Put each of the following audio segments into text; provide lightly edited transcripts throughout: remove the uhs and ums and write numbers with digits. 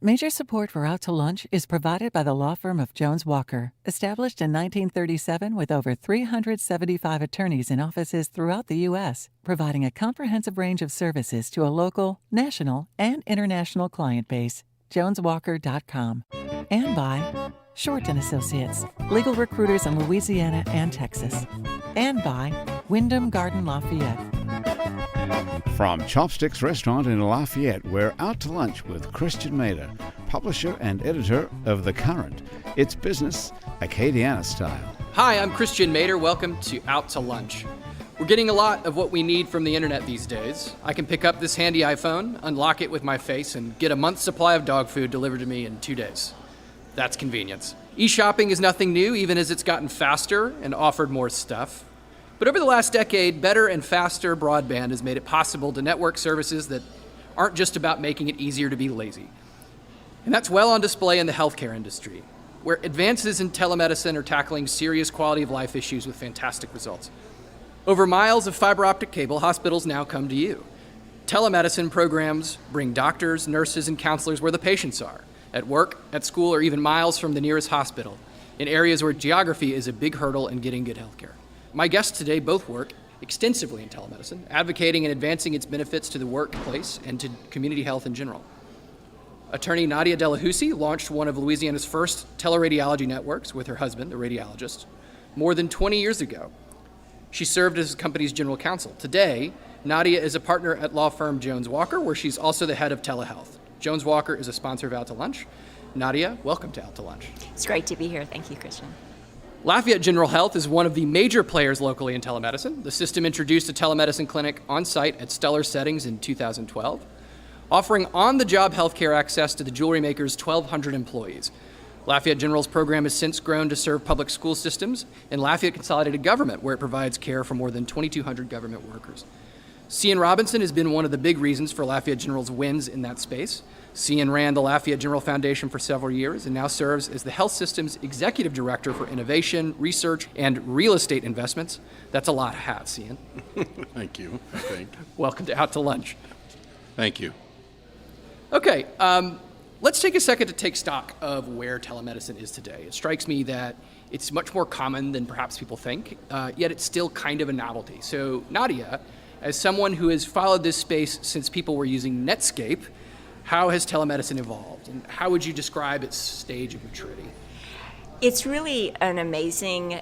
Major support for Out to Lunch is provided by the law firm of Jones Walker, established in 1937 with over 375 attorneys in offices throughout the U.S., providing a comprehensive range of services to a local, national, and international client base. JonesWalker.com. And by Short & Associates, legal recruiters in Louisiana and Texas. And by Wyndham Garden Lafayette. From Chopsticks Restaurant in Lafayette, we're out to lunch with Christian Mader, publisher and editor of The Current. It's business, Acadiana style. Hi, I'm Christian Mader. Welcome to Out to Lunch. We're getting a lot of what we need from the internet these days. I can pick up this handy iPhone, unlock it with my face, and get a month's supply of dog food delivered to me in 2 days. That's convenience. E-shopping is nothing new, even as it's gotten faster and offered more stuff. But over the last decade, better and faster broadband has made it possible to network services that aren't just about making it easier to be lazy. And that's well on display in the healthcare industry, where advances in telemedicine are tackling serious quality of life issues with fantastic results. Over miles of fiber optic cable, hospitals now come to you. Telemedicine programs bring doctors, nurses, and counselors where the patients are, at work, at school, or even miles from the nearest hospital, in areas where geography is a big hurdle in getting good healthcare. My guests today both work extensively in telemedicine, advocating and advancing its benefits to the workplace and to community health in general. Attorney Nadia Delahousie launched one of Louisiana's first teleradiology networks with her husband, a radiologist, more than 20 years ago. She served as the company's general counsel. Today, Nadia is a partner at law firm Jones Walker, where she's also the head of Tele-Health. Jones Walker is a sponsor of Out to Lunch. Nadia, welcome to Out to Lunch. It's great to be here. Thank you, Christian. Lafayette General Health is one of the major players locally in telemedicine. The system introduced a telemedicine clinic on site at stellar settings in 2012, offering on-the-job healthcare access to the jewelry maker's 1,200 employees. Lafayette General's program has since grown to serve public school systems and Lafayette Consolidated Government, where it provides care for more than 2,200 government workers. Cian Robinson has been one of the big reasons for Lafayette General's wins in that space. Cian ran the Lafayette General Foundation for several years and now serves as the health system's executive director for innovation, research, and real estate investments. That's a lot of hats, Cian. Thank you, I think. Welcome to Out to Lunch. Thank you. Okay, let's take a second to take stock of where telemedicine is today. It strikes me that it's much more common than perhaps people think, yet it's still kind of a novelty. So Nadia, as someone who has followed this space since people were using Netscape, how has telemedicine evolved, and how would you describe its stage of maturity? It's really an amazing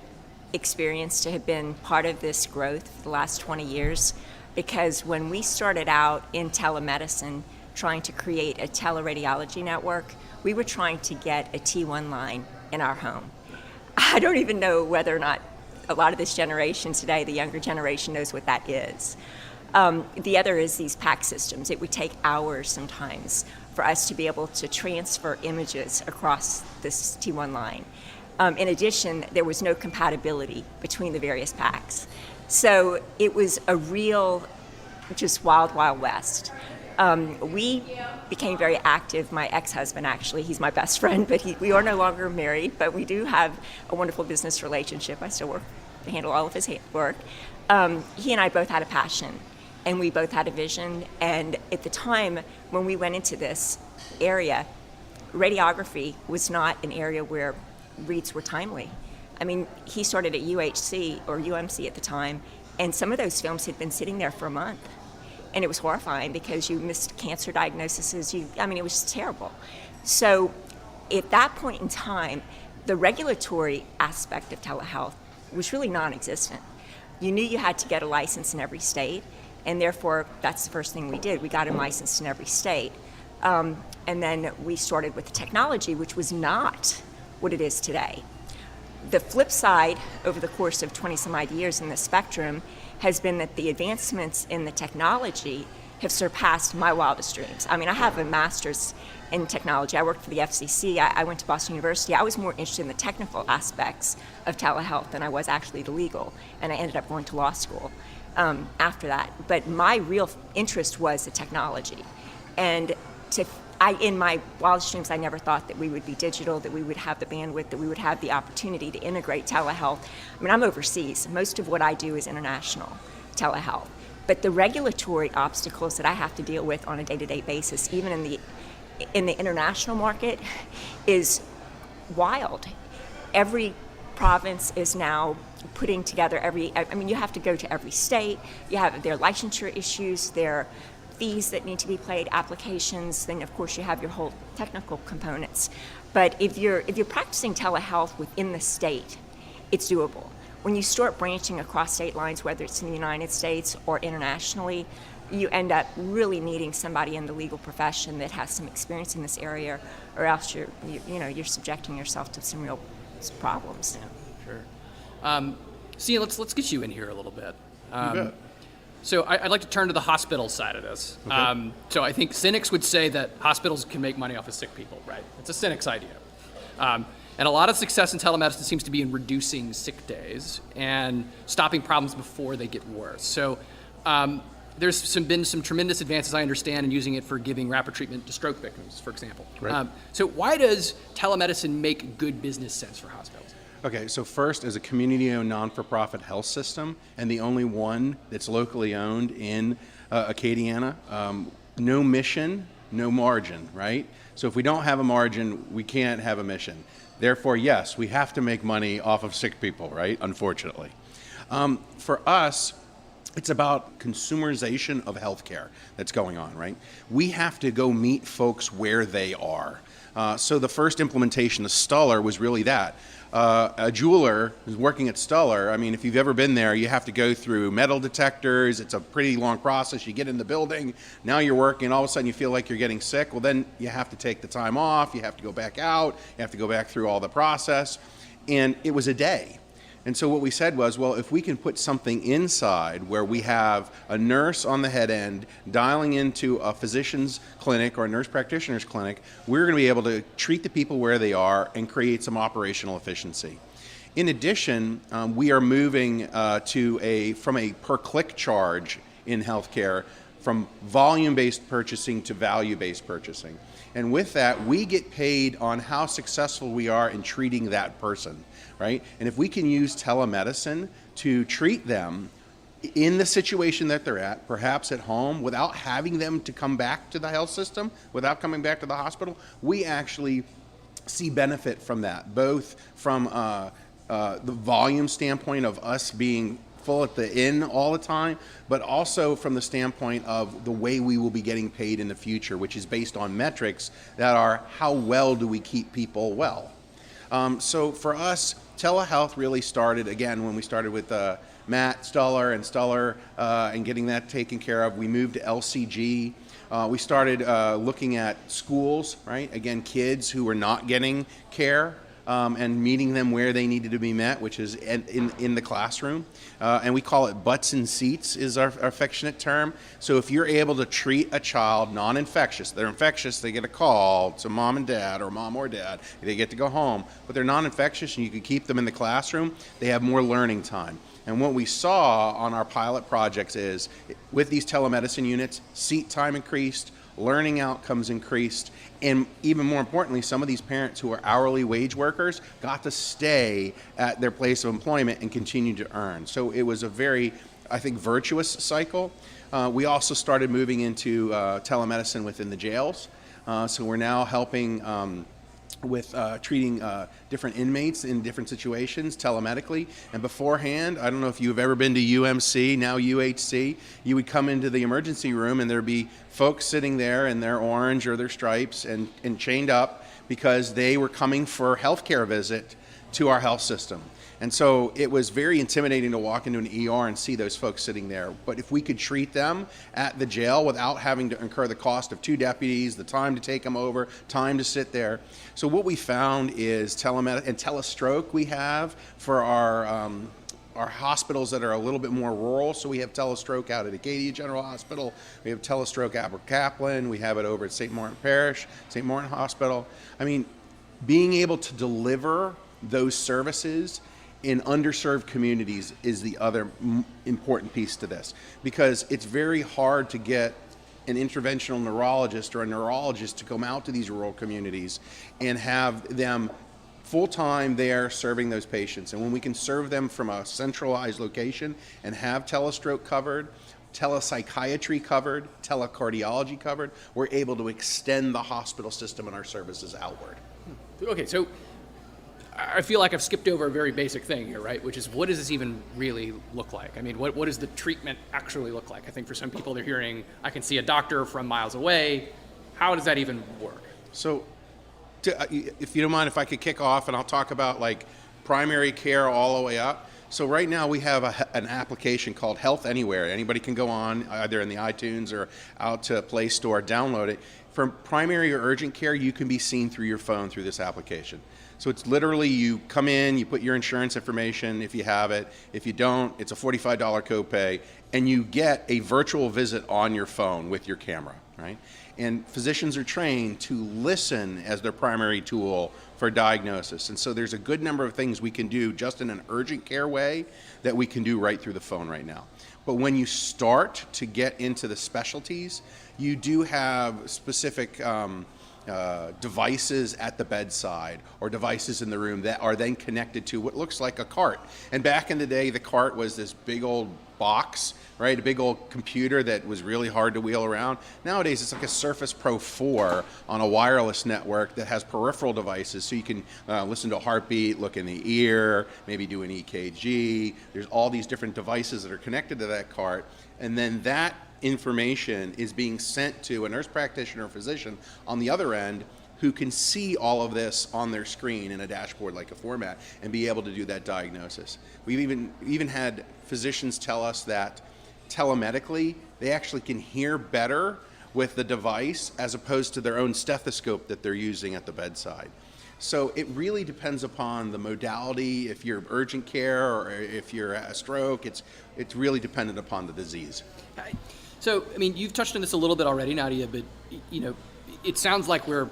experience to have been part of this growth for the last 20 years, because when we started out in telemedicine, trying to create a teleradiology network, we were trying to get a T1 line in our home. I don't even know whether or not a lot of this generation today, the younger generation, knows what that is. The other is these PAC systems. It would take hours sometimes for us to be able to transfer images across this T1 line. In addition, there was no compatibility between the various PACs. So it was a real, just wild, wild west. We became very active. My ex-husband, actually, he's my best friend, but we are no longer married, but we do have a wonderful business relationship. I still handle all of his work. He and I both had a passion, and we both had a vision. And at the time when we went into this area, radiography was not an area where reads were timely. I mean, he started at UHC or UMC at the time, and some of those films had been sitting there for a month. And it was horrifying because you missed cancer diagnoses. It was just terrible. So at that point in time, the regulatory aspect of telehealth was really non-existent. You knew you had to get a license in every state, and therefore that's the first thing we did. We got him licensed in every state. And then we started with the technology, which was not what it is today. The flip side, over the course of 20 some odd years in the spectrum, has been that the advancements in the technology have surpassed my wildest dreams. I mean, I have a master's in technology. I worked for the FCC. I went to Boston University. I was more interested in the technical aspects of telehealth than I was actually the legal, and I ended up going to law school after that. But my real interest was the technology. And in my wildest dreams, I never thought that we would be digital, that we would have the bandwidth, that we would have the opportunity to integrate telehealth. I mean, I'm overseas. Most of what I do is international telehealth. But the regulatory obstacles that I have to deal with on a day-to-day basis, even in the in the international market is wild. Every province is now putting together you have to go to every state. You have their licensure issues, their fees that need to be paid, applications, then of course you have your whole technical components. But if you're practicing telehealth within the state, it's doable. When you start branching across state lines, whether it's in the United States or internationally, you end up really needing somebody in the legal profession that has some experience in this area, or else you're subjecting yourself to some real problems. Yeah, sure. See, let's get you in here a little bit. You bet. So I'd like to turn to the hospital side of this. Okay. So I think cynics would say that hospitals can make money off of sick people, right? It's a cynic's idea. And a lot of success in telemedicine seems to be in reducing sick days and stopping problems before they get worse. So there's been some tremendous advances, I understand, in using it for giving rapid treatment to stroke victims, for example. Right. So why does telemedicine make good business sense for hospitals? Okay, so first, as a community-owned, non-for-profit health system, and the only one that's locally owned in Acadiana, no mission, no margin, right? So if we don't have a margin, we can't have a mission. Therefore, yes, we have to make money off of sick people, right? Unfortunately. For us, it's about consumerization of healthcare that's going on, right? We have to go meet folks where they are. So the first implementation of Stuller was really that. A jeweler who's working at Stuller, I mean, if you've ever been there, you have to go through metal detectors. It's a pretty long process. You get in the building, now you're working, all of a sudden you feel like you're getting sick. Well, then you have to take the time off. You have to go back out. You have to go back through all the process. And it was a day. And so what we said was, well, if we can put something inside where we have a nurse on the head end dialing into a physician's clinic or a nurse practitioner's clinic, we're going to be able to treat the people where they are and create some operational efficiency. In addition, we are moving from a per-click charge in healthcare from volume-based purchasing to value-based purchasing. And with that, we get paid on how successful we are in treating that person, right? And if we can use telemedicine to treat them in the situation that they're at, perhaps at home, without having them to come back to the health system, without coming back to the hospital, we actually see benefit from that, both from the volume standpoint of us being full at the inn all the time, but also from the standpoint of the way we will be getting paid in the future, which is based on metrics that are how well do we keep people well. So for us, telehealth really started, again, when we started with Matt Stuller and getting that taken care of. We moved to LCG. We started looking at schools, right? Again, kids who were not getting care. And meeting them where they needed to be met, which is in the classroom. And we call it butts in seats is our affectionate term. So if you're able to treat a child non-infectious, they're infectious, they get a call to mom and dad or mom or dad, they get to go home, but they're non-infectious and you can keep them in the classroom, they have more learning time. And what we saw on our pilot projects is with these telemedicine units, seat time increased, learning outcomes increased, and even more importantly, some of these parents who are hourly wage workers got to stay at their place of employment and continue to earn. So it was a very, I think, virtuous cycle. We also started moving into telemedicine within the jails. So we're now helping with treating different inmates in different situations telemedically. And beforehand, I don't know if you've ever been to UMC, now UHC, you would come into the emergency room and there'd be folks sitting there in their orange or their stripes and chained up because they were coming for a healthcare visit to our health system. And so it was very intimidating to walk into an ER and see those folks sitting there. But if we could treat them at the jail without having to incur the cost of 2 deputies, the time to take them over, time to sit there. So what we found is telemedicine and telestroke we have for our hospitals that are a little bit more rural. So we have telestroke out at Acadia General Hospital. We have telestroke at Kaplan. We have it over at St. Martin Parish, St. Martin Hospital. I mean, being able to deliver those services in underserved communities is the other important piece to this, because it's very hard to get an interventional neurologist or a neurologist to come out to these rural communities and have them full-time there serving those patients. And when we can serve them from a centralized location and have telestroke covered, telepsychiatry covered, telecardiology covered, we're able to extend the hospital system and our services outward. Okay, so I feel like I've skipped over a very basic thing here, right? Which is, what does this even really look like? I mean, what does the treatment actually look like? I think for some people they're hearing, I can see a doctor from miles away. How does that even work? So, if you don't mind, if I could kick off, and I'll talk about like primary care all the way up. So right now we have an application called Health Anywhere. Anybody can go on, either in the iTunes or out to Play Store, download it. For primary or urgent care, you can be seen through your phone through this application. So it's literally, you come in, you put your insurance information if you have it. If you don't, it's a $45 copay, and you get a virtual visit on your phone with your camera, right? And physicians are trained to listen as their primary tool for diagnosis. And so there's a good number of things we can do just in an urgent care way that we can do right through the phone right now. But when you start to get into the specialties, you do have specific devices at the bedside or devices in the room that are then connected to what looks like a cart. And back in the day, the cart was this big old box, right? A big old computer that was really hard to wheel around. Nowadays, it's like a Surface Pro 4 on a wireless network that has peripheral devices, so you can listen to a heartbeat, look in the ear, maybe do an EKG. There's all these different devices that are connected to that cart, and then that information is being sent to a nurse practitioner or physician on the other end, who can see all of this on their screen in a dashboard like a format and be able to do that diagnosis. We've even had physicians tell us that telemedically they actually can hear better with the device as opposed to their own stethoscope that they're using at the bedside. So it really depends upon the modality. If you're urgent care or if you're a stroke, it's really dependent upon the disease. Okay. So, I mean, you've touched on this a little bit already, Nadia, but, you know, it sounds like we're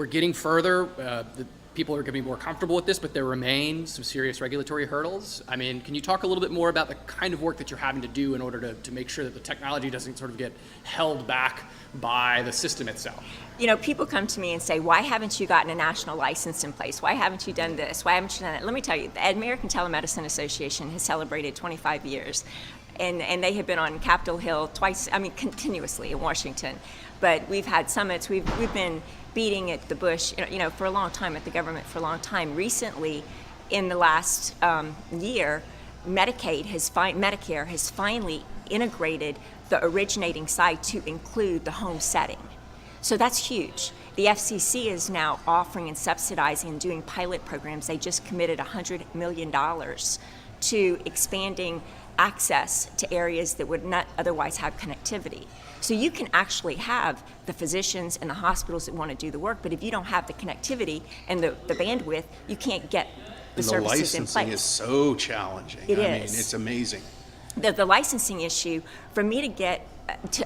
getting further. The people are going to be more comfortable with this, but there remain some serious regulatory hurdles. I mean, can you talk a little bit more about the kind of work that you're having to do in order to make sure that the technology doesn't sort of get held back by the system itself? You know, people come to me and say, why haven't you gotten a national license in place? Why haven't you done this? Why haven't you done that? Let me tell you, the American Telemedicine Association has celebrated 25 years. And they have been on Capitol Hill twice, I mean, continuously in Washington. But we've had summits, we've been beating at the bush, you know, for a long time, at the government for a long time. Recently, in the last year, Medicare has finally integrated the originating site to include the home setting. So that's huge. The FCC is now offering and subsidizing and doing pilot programs. They just committed $100 million to expanding access to areas that would not otherwise have connectivity. So you can actually have the physicians and the hospitals that want to do the work, but if you don't have the connectivity and the bandwidth, you can't get the services in place. The licensing is so challenging. It is. I mean, it's amazing. The licensing issue, for me to get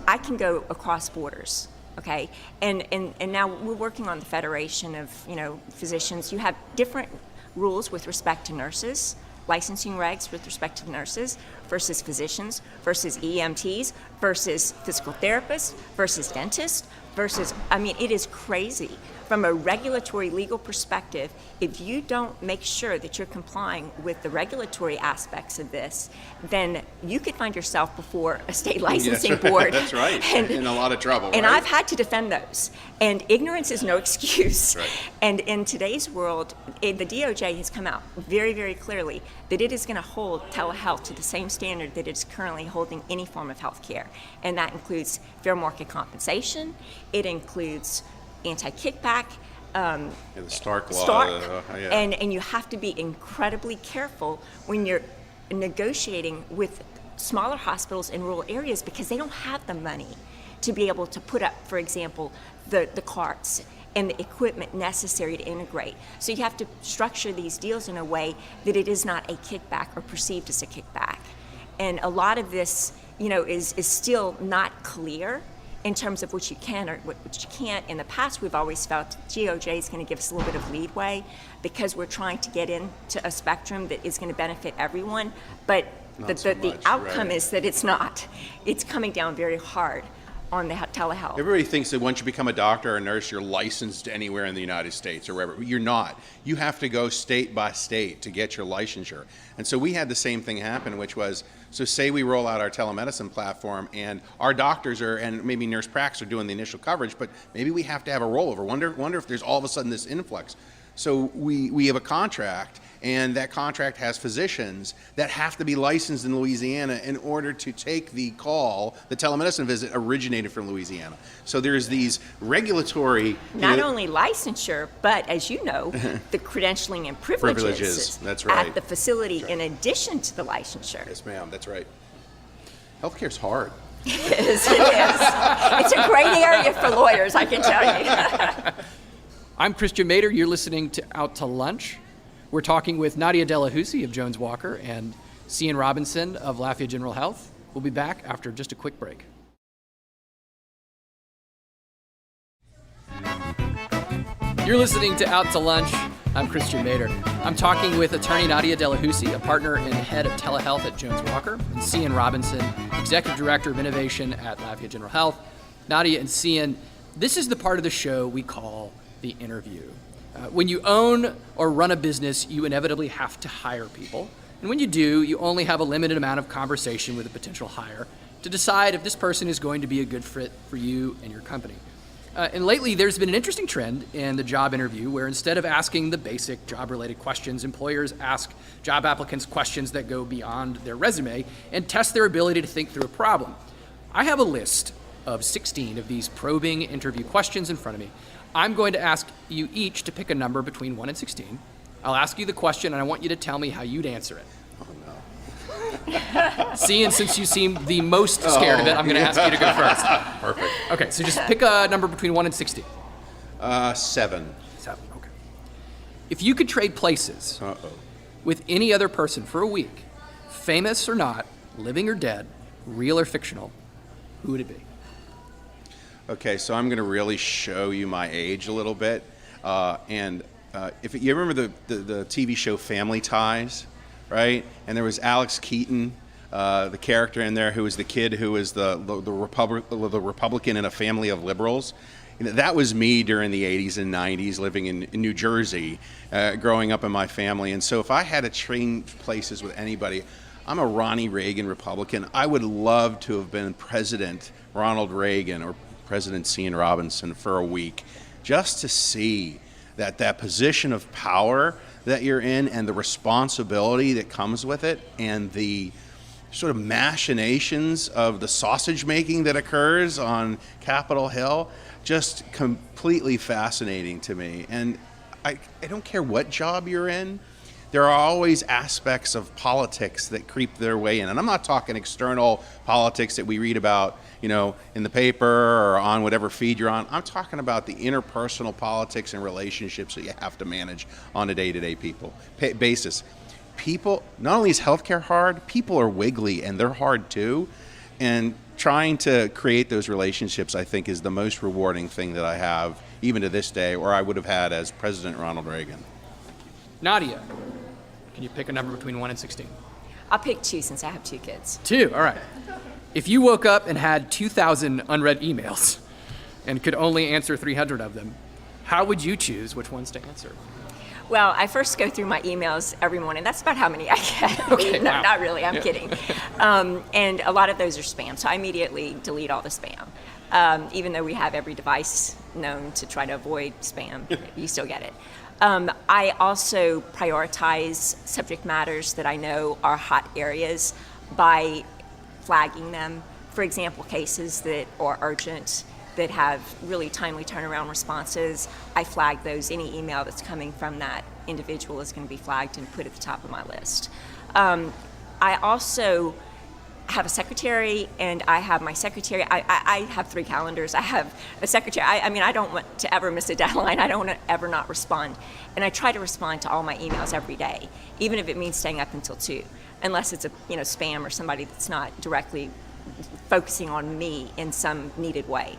I can go across borders. Okay, and now we're working on the Federation of, you know, Physicians. You have different rules with respect to nurses, licensing regs with respect to nurses versus physicians versus EMTs versus physical therapists versus dentists versus, I mean, it is crazy. From a regulatory legal perspective, if you don't make sure that you're complying with the regulatory aspects of this, then you could find yourself before a state licensing board. That's right, in a lot of trouble. And right? I've had to defend those. And ignorance is no excuse. Right. And in today's world, the DOJ has come out very, very clearly that it is going to hold telehealth to the same standard that it's currently holding any form of health care. And that includes fair market compensation. It includes anti-kickback, the Stark law. Yeah. And you have to be incredibly careful when you're negotiating with smaller hospitals in rural areas, because they don't have the money to be able to put up, for example, the carts and the equipment necessary to integrate. So you have to structure these deals in a way that it is not a kickback or perceived as a kickback. And a lot of this, you know, is still not clear in terms of what you can or what you can't. In the past, we've always felt DOJ is going to give us a little bit of leeway because we're trying to get into a spectrum that is going to benefit everyone, but the outcome is that it's not. It's coming down very hard. on the telehealth. Everybody thinks that once you become a doctor or a nurse, you're licensed anywhere in the United States or wherever. You're not. You have to go state by state to get your licensure. And so we had the same thing happen, which was, so say we roll out our telemedicine platform and our doctors and maybe nurse practices are doing the initial coverage, but maybe we have to have a rollover. Wonder if there's all of a sudden this influx. So we have a contract, and that contract has physicians that have to be licensed in Louisiana in order to take the call. The telemedicine visit originated from Louisiana. So there's these regulatory... Not only licensure, but as you know, the credentialing and privileges that's right. at the facility in addition to the licensure. Yes, ma'am, that's right. Healthcare's hard. It is. It's a great area for lawyers, I can tell you. I'm Christian Mader. You're listening to Out to Lunch. We're talking with Nadia Delahousie of Jones Walker and Cian Robinson of Lafayette General Health. We'll be back after just a quick break. You're listening to Out to Lunch. I'm Christian Mader. I'm talking with attorney Nadia Delahousie, a partner and head of Tele-Health at Jones Walker, and Cian Robinson, executive director of innovation at Lafayette General Health. Nadia and Cian, this is the part of the show we call the interview. When you own or run a business, you inevitably have to hire people. And when you do, you only have a limited amount of conversation with a potential hire to decide if this person is going to be a good fit for you and your company. And lately, there's been an interesting trend in the job interview where instead of asking the basic job-related questions, employers ask job applicants questions that go beyond their resume and test their ability to think through a problem. I have a list of 16 of these probing interview questions in front of me. I'm going to ask you each to pick a number between 1 and 16. I'll ask you the question, and I want you to tell me how you'd answer it. Oh, no. Cian, since you seem the most scared of it, I'm going to ask you to go first. Perfect. Okay, so just pick a number between 1 and 16. 7. 7, okay. If you could trade places with any other person for a week, famous or not, living or dead, real or fictional, who would it be? Okay, so I'm going to really show you my age a little bit. If you remember the TV show Family Ties, right? And there was Alex Keaton, the character in there who was the kid who was the Republican in a family of liberals. You know, that was me during the 80s and 90s living in New Jersey, growing up in my family. And so if I had to trade places with anybody, I'm a Ronnie Reagan Republican. I would love to have been President Ronald Reagan or President Cian Robinson for a week, just to see that position of power that you're in and the responsibility that comes with it and the sort of machinations of the sausage making that occurs on Capitol Hill, just completely fascinating to me. And I don't care what job you're in, there are always aspects of politics that creep their way in. And I'm not talking external politics that we read about, you know, in the paper or on whatever feed you're on. I'm talking about the interpersonal politics and relationships that you have to manage on a day-to-day basis. People, not only is healthcare hard, people are wiggly and they're hard too. And trying to create those relationships, I think, is the most rewarding thing that I have, even to this day, or I would have had as President Ronald Reagan. Nadia, can you pick a number between 1 and 16? I'll pick 2 since I have 2 kids. 2, all right. If you woke up and had 2,000 unread emails and could only answer 300 of them, how would you choose which ones to answer? Well, I first go through my emails every morning. That's about how many I get. Okay, No, wow. not really. I'm kidding. And a lot of those are spam, so I immediately delete all the spam. Even though we have every device known to try to avoid spam, you still get it. I also prioritize subject matters that I know are hot areas by flagging them. For example, cases that are urgent, that have really timely turnaround responses, I flag those. Any email that's coming from that individual is going to be flagged and put at the top of my list. I also have a secretary, and I have my secretary. I have 3 calendars. I have a secretary. I don't want to ever miss a deadline. I don't want to ever not respond. And I try to respond to all my emails every day, even if it means staying up until 2, unless it's a spam or somebody that's not directly focusing on me in some needed way.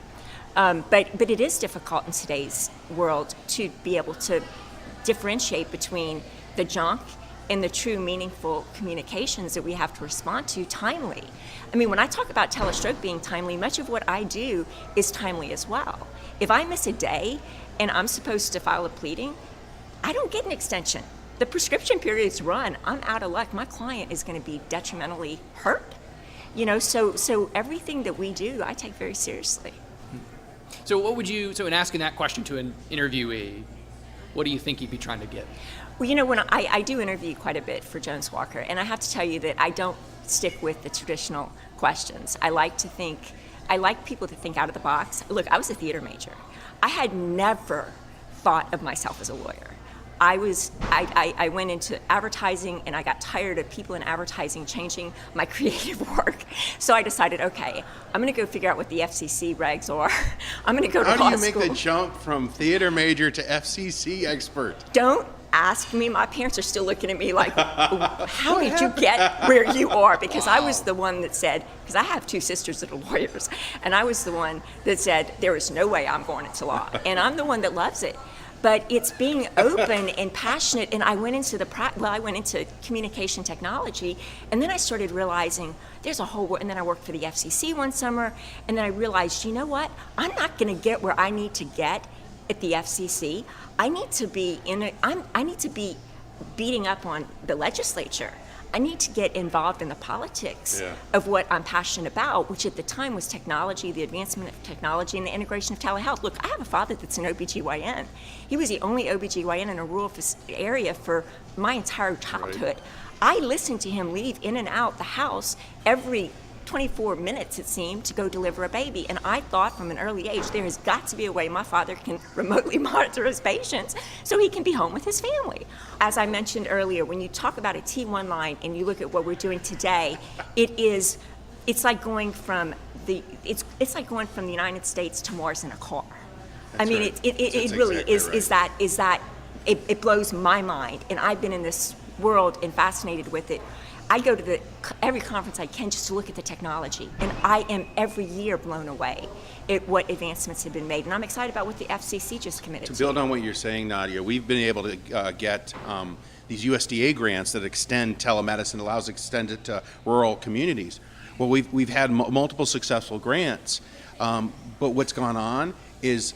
But it is difficult in today's world to be able to differentiate between the junk and the true meaningful communications that we have to respond to timely. I mean, when I talk about telestroke being timely, much of what I do is timely as well. If I miss a day and I'm supposed to file a pleading, I don't get an extension. The prescription period's run, I'm out of luck. My client is going to be detrimentally hurt. You know, so everything that we do, I take very seriously. So in asking that question to an interviewee, what do you think you'd be trying to get? Well, you know, when I do interview quite a bit for Jones Walker, and I have to tell you that I don't stick with the traditional questions. I like people to think out of the box. Look, I was a theater major. I had never thought of myself as a lawyer. I went into advertising, and I got tired of people in advertising changing my creative work. So I decided, okay, I'm going to go figure out what the FCC regs are. I'm going to go to law school. How do you make the jump from theater major to FCC expert? Don't ask me. My parents are still looking at me like, how did you get where you are? Because I was the one that said, because I have two sisters that are lawyers, and I was the one that said, there is no way I'm going into law. And I'm the one that loves it. But it's being open and passionate, and I went into communication technology, and then I started realizing there's a whole world, and then I worked for the FCC one summer, and then I realized, you know what? I'm not going to get where I need to get at the FCC. I need to be beating up on the legislature. I need to get involved in the politics of what I'm passionate about, which at the time was technology, the advancement of technology, and the integration of telehealth. Look, I have a father that's an OBGYN. He was the only OBGYN in a rural area for my entire childhood. Right. I listened to him leave in and out the house every 24 minutes, it seemed, to go deliver a baby. And I thought from an early age, there has got to be a way my father can remotely monitor his patients so he can be home with his family. As I mentioned earlier, when you talk about a T1 line and you look at what we're doing today, it's like going from the United States to Mars in a car. That's I mean, right. it really exactly is that it blows my mind. And I've been in this world and fascinated with it. I go to every conference I can just to look at the technology, and I am every year blown away at what advancements have been made, and I'm excited about what the FCC just committed to. To build on what you're saying, Nadia, we've been able to get these USDA grants that extend telemedicine, allows to extend it to rural communities. Well, we've had multiple successful grants, but what's gone on is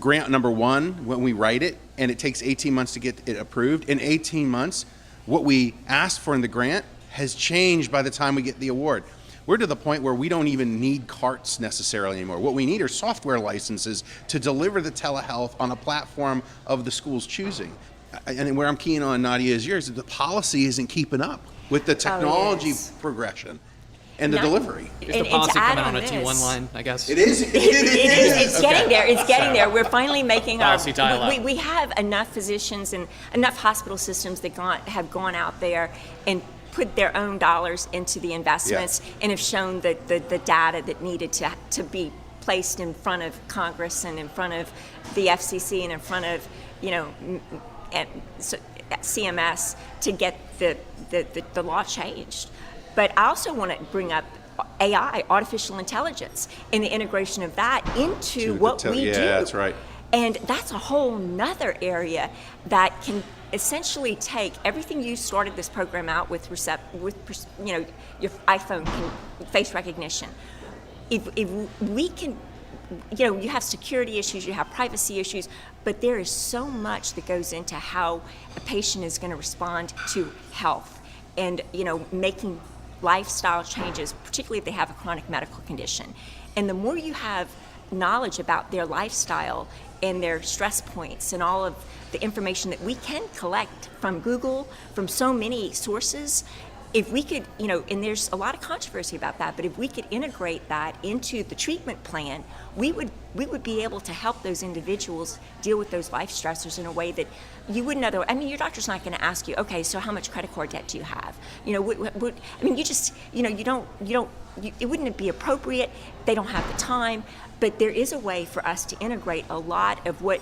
grant number one, when we write it, and it takes 18 months to get it approved, in 18 months, what we asked for in the grant has changed by the time we get the award. We're to the point where we don't even need carts necessarily anymore. What we need are software licenses to deliver the telehealth on a platform of the school's choosing. And where I'm keen on, Nadia, is yours, the policy isn't keeping up with the technology progression and the delivery. Is the policy coming on a T1 line, I guess? It is. It's getting there. It's getting there. We're finally making policy dialogue. We have enough physicians and enough hospital systems that have gone out there and put their own dollars into the investments and have shown the data that needed to be placed in front of Congress and in front of the FCC and in front of CMS to get the law changed. But I also want to bring up AI, artificial intelligence, and the integration of that into what we do. Yeah, that's right. And that's a whole nother area that can essentially take everything you started this program out with, your iPhone face recognition. If we can, you have security issues, you have privacy issues, but there is so much that goes into how a patient is going to respond to health and, making lifestyle changes, particularly if they have a chronic medical condition. And the more you have knowledge about their lifestyle and their stress points and all of the information that we can collect from Google, from so many sources, if we could, and there's a lot of controversy about that, but if we could integrate that into the treatment plan, we would be able to help those individuals deal with those life stressors in a way that you wouldn't otherwise. I mean, your doctor's not going to ask you, okay, so how much credit card debt do you have? You don't. It wouldn't be appropriate. They don't have the time, but there is a way for us to integrate a lot of what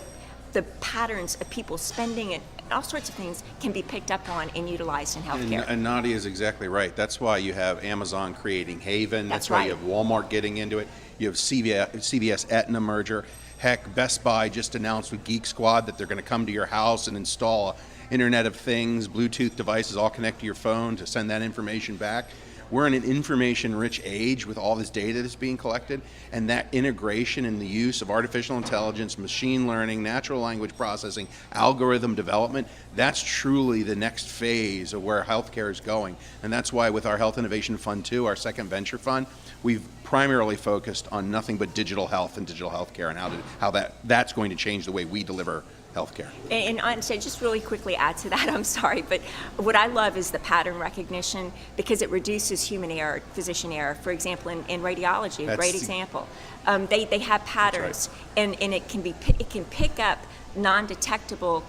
the patterns of people spending and all sorts of things can be picked up on and utilized in healthcare. And Nadia is exactly right. That's why you have Amazon creating Haven. That's why right. You have Walmart getting into it. You have CVS Aetna merger. Heck, Best Buy just announced with Geek Squad that they're going to come to your house and install Internet of Things, Bluetooth devices all connect to your phone to send that information back. We're in an information-rich age with all this data that's being collected, and that integration and the use of artificial intelligence, machine learning, natural language processing, algorithm development, that's truly the next phase of where healthcare is going. And that's why with our Health Innovation Fund 2, our second venture fund, we've primarily focused on nothing but digital health and digital healthcare and how that's going to change the way we deliver healthcare. And so just really quickly add to that, I'm sorry, but what I love is the pattern recognition because it reduces human error, physician error. For example, in radiology, a great example. They have patterns, right. and it can pick up non-detectable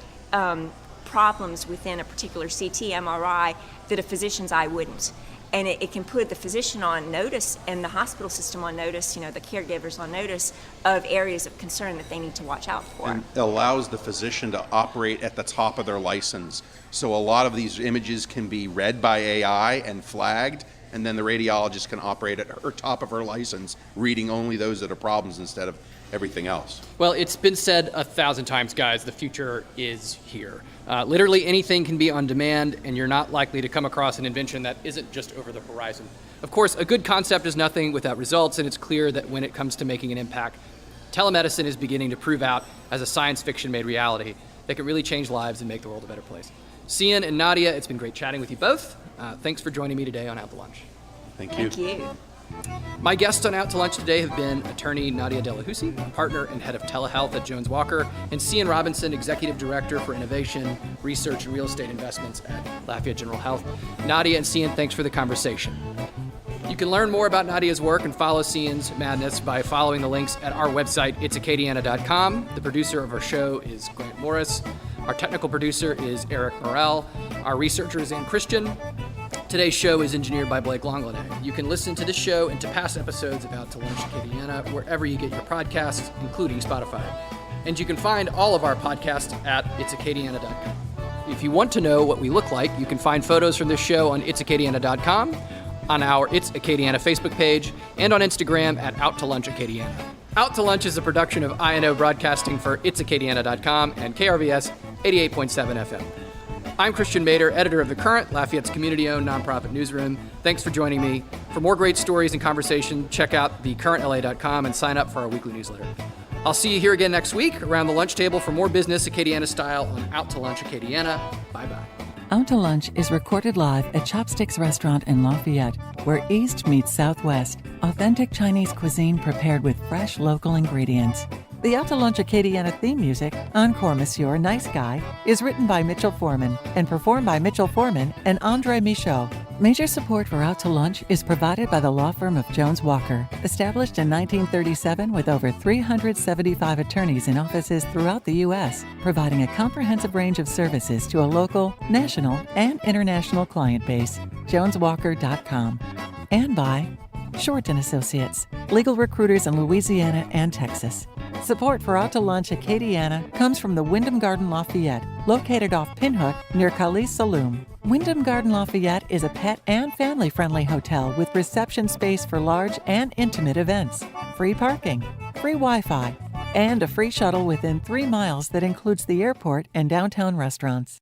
problems within a particular CT, MRI that a physician's eye wouldn't. And it can put the physician on notice and the hospital system on notice, the caregivers on notice of areas of concern that they need to watch out for. And it allows the physician to operate at the top of their license. So a lot of these images can be read by AI and flagged, and then the radiologist can operate at her top of her license, reading only those that are problems instead of everything else. Well, it's been said 1,000 times, guys, the future is here. Literally anything can be on demand, and you're not likely to come across an invention that isn't just over the horizon. Of course, a good concept is nothing without results, and it's clear that when it comes to making an impact, telemedicine is beginning to prove out as a science fiction made reality that can really change lives and make the world a better place. Cian and Nadia, it's been great chatting with you both. Thanks for joining me today on Out to Lunch. Thank you. Thank you. My guests on Out to Lunch today have been attorney Nadia Delahousie, partner and head of Tele-Health at Jones Walker, and Cian Robinson, executive director for innovation, research, and real estate investments at Lafayette General Health. Nadia and Cian, thanks for the conversation. You can learn more about Nadia's work and follow Cian's madness by following the links at our website, itsacadiana.com. The producer of our show is Grant Morris. Our technical producer is Eric Morrell. Our researcher is Ann Christian. Today's show is engineered by Blake Longlinay. You can listen to this show and to past episodes of Out to Lunch Acadiana wherever you get your podcasts, including Spotify. And you can find all of our podcasts at itsacadiana.com. If you want to know what we look like, you can find photos from this show on itsacadiana.com, on our It's Acadiana Facebook page, and on Instagram at Out to Lunch Acadiana. Out to Lunch is a production of INO Broadcasting for itsacadiana.com and KRVS 88.7 FM. I'm Christian Mader, editor of The Current, Lafayette's community-owned nonprofit newsroom. Thanks for joining me. For more great stories and conversation, check out thecurrentla.com and sign up for our weekly newsletter. I'll see you here again next week around the lunch table for more business Acadiana style on Out to Lunch Acadiana. Bye-bye. Out to Lunch is recorded live at Chopsticks Restaurant in Lafayette, where East meets Southwest. Authentic Chinese cuisine prepared with fresh local ingredients. The Out to Lunch Acadiana theme music, Encore Monsieur Nice Guy, is written by Mitchell Foreman and performed by Mitchell Foreman and Andre Michaud. Major support for Out to Lunch is provided by the law firm of Jones Walker, established in 1937 with over 375 attorneys in offices throughout the U.S., providing a comprehensive range of services to a local, national, and international client base. JonesWalker.com. And by Short & Associates, legal recruiters in Louisiana and Texas. Support for Out to Lunch Acadiana comes from the Wyndham Garden Lafayette, located off Pinhook near Khalees Saloom. Wyndham Garden Lafayette is a pet and family-friendly hotel with reception space for large and intimate events, free parking, free Wi-Fi, and a free shuttle within 3 miles that includes the airport and downtown restaurants.